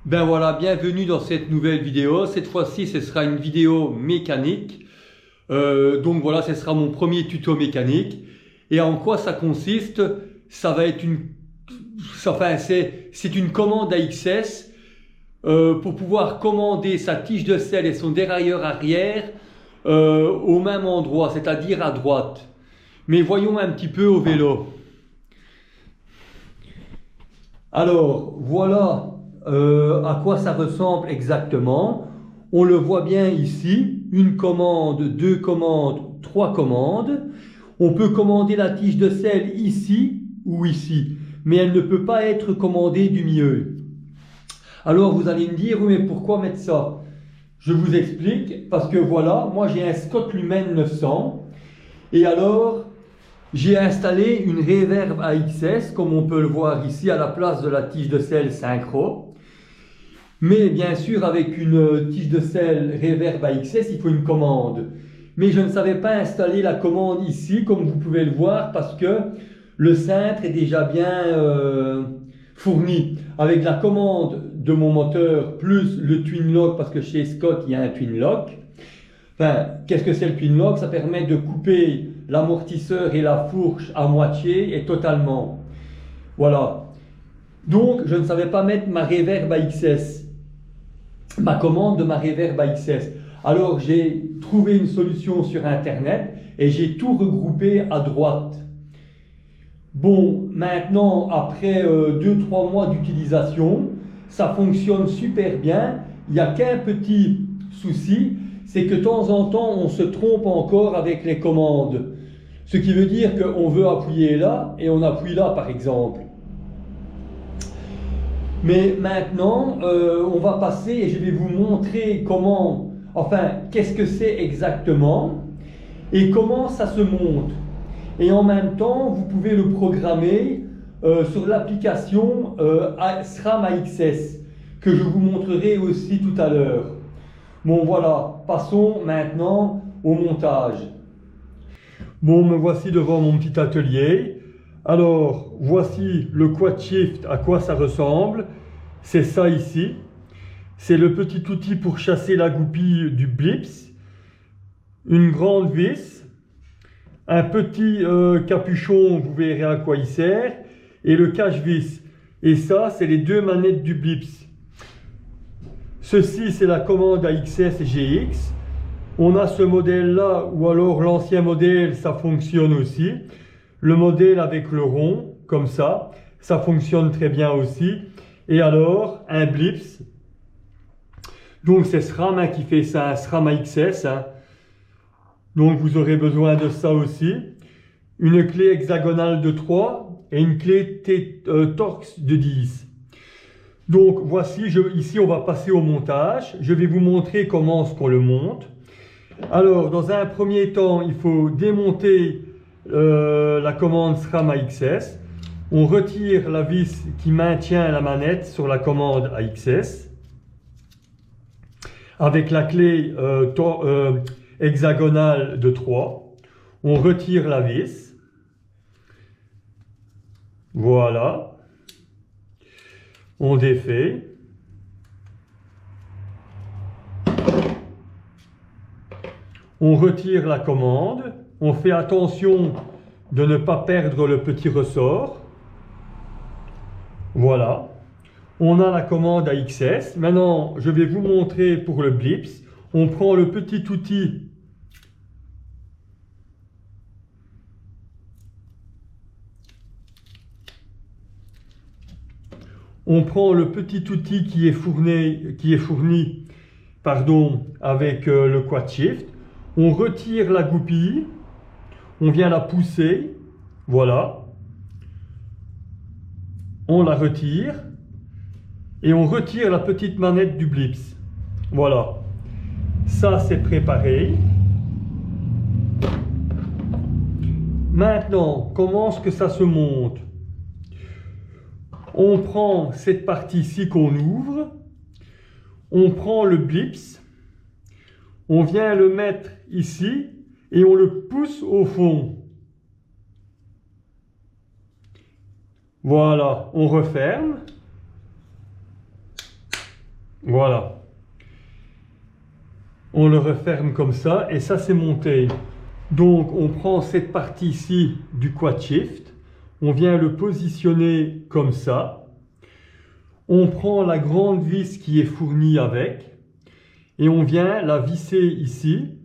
Ben voilà, bienvenue dans cette nouvelle vidéo. Cette fois-ci, ce sera une vidéo mécanique. Donc voilà, ce sera mon premier tuto mécanique. Et en quoi ça consiste? Ça va être c'est une commande AXS pour pouvoir commander sa tige de selle et son dérailleur arrière au même endroit, c'est-à-dire à droite. Mais voyons un petit peu au vélo. Alors, voilà à quoi ça ressemble exactement. On le voit bien ici, une commande, deux commandes, trois commandes. On peut commander la tige de selle ici ou ici, mais elle ne peut pas être commandée du milieu. Alors vous allez me dire, oui, mais pourquoi mettre ça? Je vous explique, parce que voilà, moi j'ai un Scott Lumen 900, et alors j'ai installé une Reverb AXS, comme on peut le voir ici, à la place de la tige de selle synchro. Mais bien sûr, avec une tige de selle Reverb AXS, il faut une commande. Mais je ne savais pas installer la commande ici, comme vous pouvez le voir, parce que le cintre est déjà bien fourni. Avec la commande de mon moteur, plus le twin lock, parce que chez Scott, il y a un twin lock. Enfin, qu'est-ce que c'est le twin lock? Ça permet de couper l'amortisseur et la fourche à moitié et totalement. Voilà. Donc, je ne savais pas mettre ma Reverb AXS. Ma commande de ma Reverb AXS. Alors j'ai trouvé une solution sur internet et j'ai tout regroupé à droite. Bon, maintenant après 2-3 mois d'utilisation, ça fonctionne super bien. Il n'y a qu'un petit souci, c'est que de temps en temps on se trompe encore avec les commandes. Ce qui veut dire qu'on veut appuyer là et on appuie là par exemple. Mais maintenant, on va passer et je vais vous montrer comment, qu'est-ce que c'est exactement et comment ça se monte. Et en même temps, vous pouvez le programmer sur l'application SRAM AXS que je vous montrerai aussi tout à l'heure. Bon voilà, passons maintenant au montage. Bon, me voici devant mon petit atelier. Alors, voici le quad shift, à quoi ça ressemble. C'est ça ici. C'est le petit outil pour chasser la goupille du blips. Une grande vis. Un petit capuchon, vous verrez à quoi il sert. Et le cache-vis. Et ça, c'est les deux manettes du blips. Ceci, c'est la commande AXS GX. On a ce modèle-là, ou alors l'ancien modèle, ça fonctionne aussi. Le modèle avec le rond, comme ça fonctionne très bien aussi. Et alors, un blips. Donc c'est SRAM qui fait ça, un SRAM AXS. Donc vous aurez besoin de ça aussi. Une clé hexagonale de 3 et une clé Torx de 10. Donc voici, ici on va passer au montage. Je vais vous montrer comment est-ce qu'on le monte. Alors, dans un premier temps, il faut démonter la commande SRAM AXS. On retire la vis qui maintient la manette sur la commande AXS. Avec la clé hexagonale de 3. On retire la vis. Voilà. On défait. On retire la commande. On fait attention de ne pas perdre le petit ressort. Voilà. On a la commande AXS. Maintenant, je vais vous montrer pour le blips. On prend le petit outil. On prend le petit outil qui est fourni, avec le quad shift. On retire la goupille. On vient la pousser. Voilà. On la retire. Et on retire la petite manette du blips. Voilà. Ça, c'est préparé. Maintenant, comment est-ce que ça se monte? On prend cette partie-ci qu'on ouvre. On prend le blips. On vient le mettre ici et on le pousse au fond. Voilà, on referme. Voilà. On le referme comme ça et ça c'est monté. Donc on prend cette partie ici du quad shift, on vient le positionner comme ça. On prend la grande vis qui est fournie avec et on vient la visser ici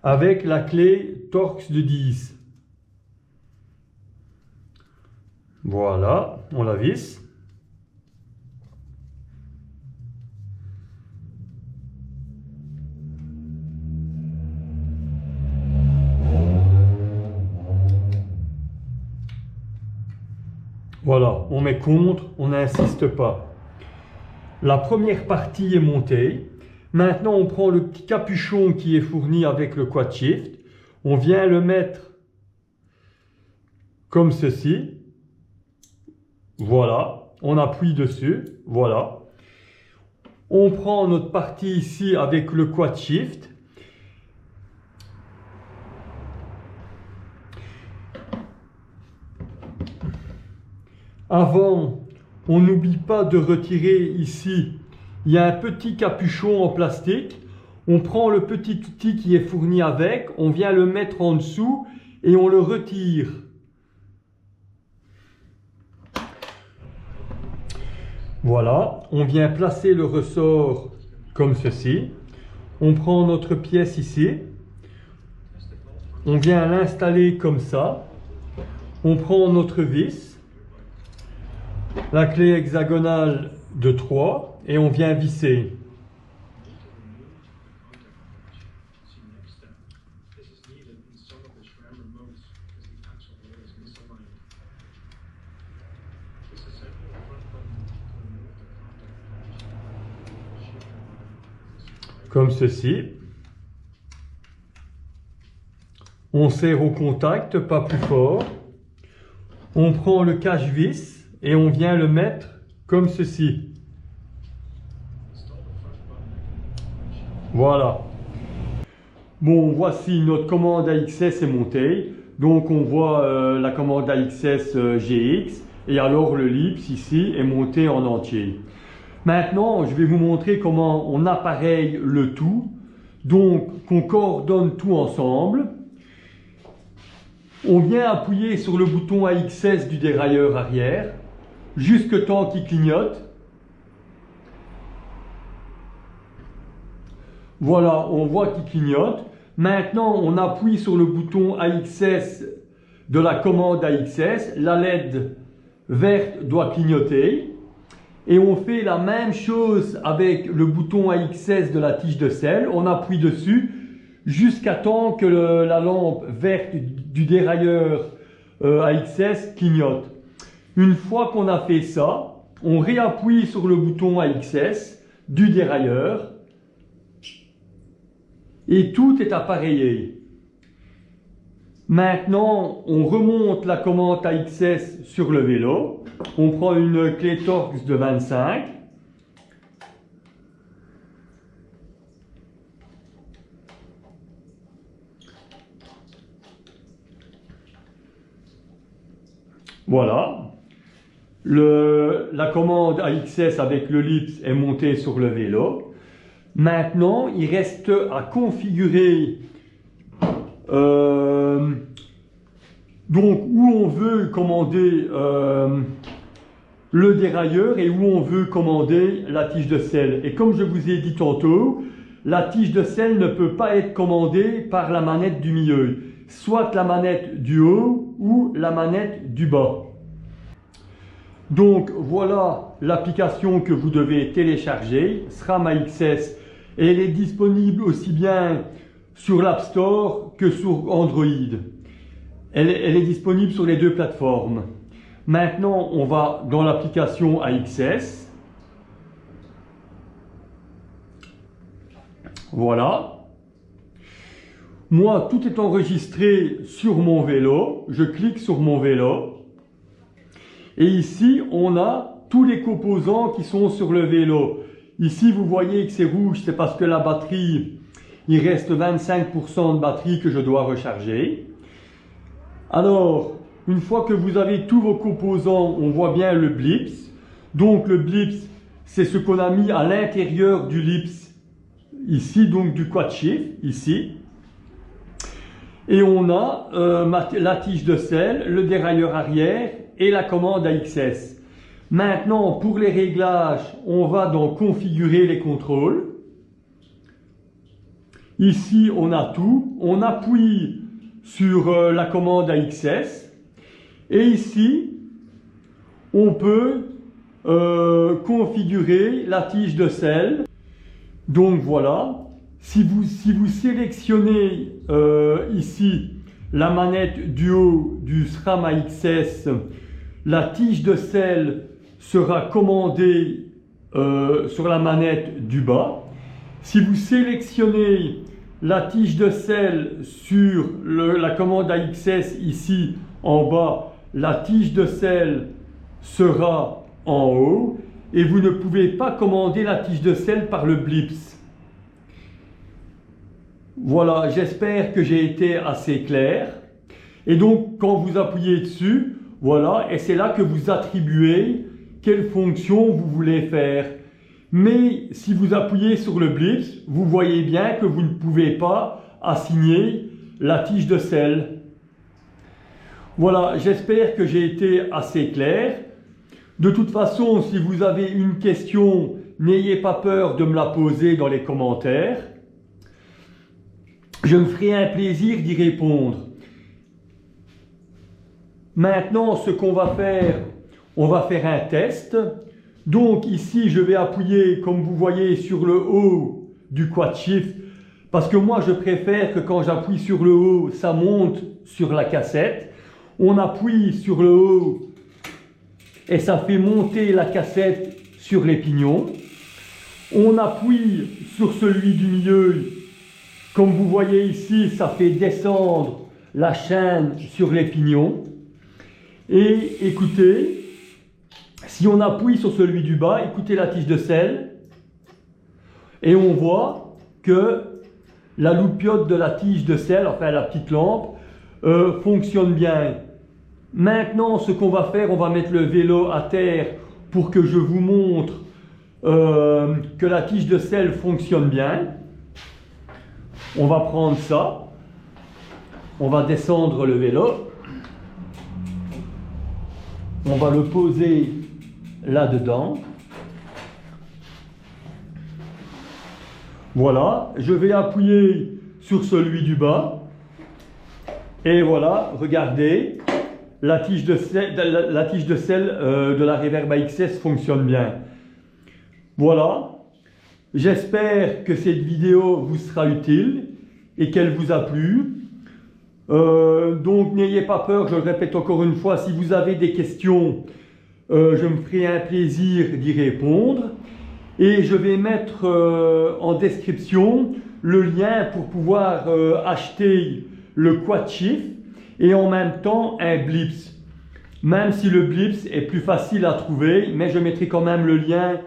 avec la clé Torx de 10. Voilà, on la visse. Voilà, on met contre, on n'insiste pas. La première partie est montée. Maintenant, on prend le petit capuchon qui est fourni avec le quad shift. On vient le mettre comme ceci. Voilà, on appuie dessus. Voilà. On prend notre partie ici avec le quad shift. Avant, on n'oublie pas de retirer ici, il y a un petit capuchon en plastique. On prend le petit outil qui est fourni avec, on vient le mettre en dessous et on le retire. Voilà, on vient placer le ressort comme ceci. On prend notre pièce ici. On vient l'installer comme ça. On prend notre vis. La clé hexagonale de 3 et on vient visser. Comme ceci. On serre au contact, pas plus fort. On prend le cache-vis et on vient le mettre comme ceci. Voilà. Bon, voici notre commande AXS est montée. Donc on voit la commande AXS GX et alors le LIPS ici est monté en entier. Maintenant, je vais vous montrer comment on appareille le tout. Donc, qu'on coordonne tout ensemble. On vient appuyer sur le bouton AXS du dérailleur arrière jusque temps qu'il clignote. Voilà, on voit qu'il clignote. Maintenant, on appuie sur le bouton AXS de la commande AXS. La LED verte doit clignoter. Et on fait la même chose avec le bouton AXS de la tige de sel. On appuie dessus jusqu'à temps que la lampe verte du dérailleur AXS clignote. Une fois qu'on a fait ça, on réappuie sur le bouton AXS du dérailleur et tout est appareillé. Maintenant, on remonte la commande AXS sur le vélo. On prend une clé Torx de 25. Voilà. La commande AXS avec le LIPS est montée sur le vélo. Maintenant, il reste à configurer donc où on veut commander le dérailleur et où on veut commander la tige de sel. Et comme je vous ai dit tantôt, la tige de sel ne peut pas être commandée par la manette du milieu, soit la manette du haut ou la manette du bas. Donc voilà l'application que vous devez télécharger, SRAM AXS, et elle est disponible aussi bien sur l'App Store que sur Android. Elle est disponible sur les deux plateformes. Maintenant, on va dans l'application AXS. Voilà. Moi, tout est enregistré sur mon vélo. Je clique sur mon vélo. Et ici, on a tous les composants qui sont sur le vélo. Ici, vous voyez que c'est rouge, c'est parce que la batterie, il reste 25% de batterie que je dois recharger. Alors, une fois que vous avez tous vos composants, on voit bien le blips. Donc le blips, c'est ce qu'on a mis à l'intérieur du lips, ici, donc du quad shift, ici. Et on a la tige de selle, le dérailleur arrière et la commande AXS. Maintenant, pour les réglages, on va donc configurer les contrôles. Ici, on a tout. On appuie sur la commande AXS. Et ici, on peut configurer la tige de selle. Donc voilà. Si vous sélectionnez ici la manette du haut du SRAM AXS, la tige de selle sera commandée sur la manette du bas. Si vous sélectionnez la tige de selle sur la commande AXS ici en bas, la tige de selle sera en haut et vous ne pouvez pas commander la tige de selle par le blips. Voilà, j'espère que j'ai été assez clair. Et donc, quand vous appuyez dessus, voilà, et c'est là que vous attribuez quelle fonction vous voulez faire. Mais si vous appuyez sur le blips, vous voyez bien que vous ne pouvez pas assigner la tige de selle. Voilà, j'espère que j'ai été assez clair. De toute façon, si vous avez une question, n'ayez pas peur de me la poser dans les commentaires. Je me ferai un plaisir d'y répondre. Maintenant, ce qu'on va faire, on va faire un test. Donc ici, je vais appuyer, comme vous voyez, sur le haut du quad shift. Parce que moi, je préfère que quand j'appuie sur le haut, ça monte sur la cassette. On appuie sur le haut et ça fait monter la cassette sur les pignons. On appuie sur celui du milieu. Comme vous voyez ici, ça fait descendre la chaîne sur les pignons. Et écoutez, si on appuie sur celui du bas, écoutez la tige de selle. Et on voit que la loupiote de la tige de selle, enfin la petite lampe, fonctionne bien. Maintenant, ce qu'on va faire, on va mettre le vélo à terre pour que je vous montre que la tige de selle fonctionne bien. On va prendre ça, on va descendre le vélo, on va le poser là-dedans. Voilà, je vais appuyer sur celui du bas et voilà, regardez, la tige de selle de la Reverb AXS fonctionne bien. Voilà. J'espère que cette vidéo vous sera utile et qu'elle vous a plu. Donc n'ayez pas peur, je le répète encore une fois, si vous avez des questions, je me ferai un plaisir d'y répondre. Et je vais mettre en description le lien pour pouvoir acheter le quad shift et en même temps un blips. Même si le blips est plus facile à trouver, mais je mettrai quand même le lien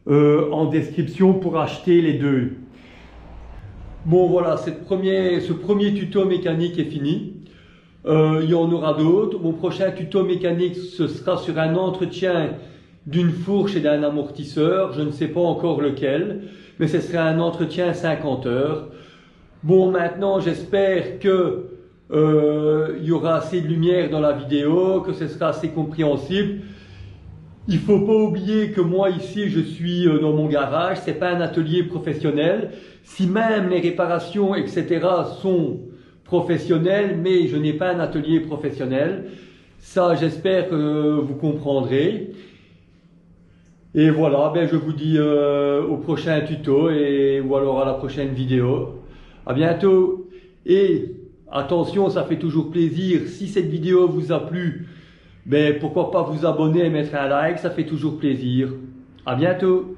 en description pour acheter les deux. Bon voilà, ce premier tuto mécanique est fini. Il y en aura d'autres. Mon prochain tuto mécanique, ce sera sur un entretien d'une fourche et d'un amortisseur. Je ne sais pas encore lequel, mais ce sera un entretien 50 heures. Bon, maintenant j'espère que il y aura assez de lumière dans la vidéo, que ce sera assez compréhensible. Il ne faut pas oublier que moi ici je suis dans mon garage, c'est pas un atelier professionnel. Si même les réparations etc. sont professionnelles, mais je n'ai pas un atelier professionnel. Ça j'espère que vous comprendrez. Et voilà, ben je vous dis au prochain tuto ou alors à la prochaine vidéo. À bientôt. Et attention, ça fait toujours plaisir. Si cette vidéo vous a plu, ben pourquoi pas vous abonner et mettre un like, ça fait toujours plaisir. À bientôt.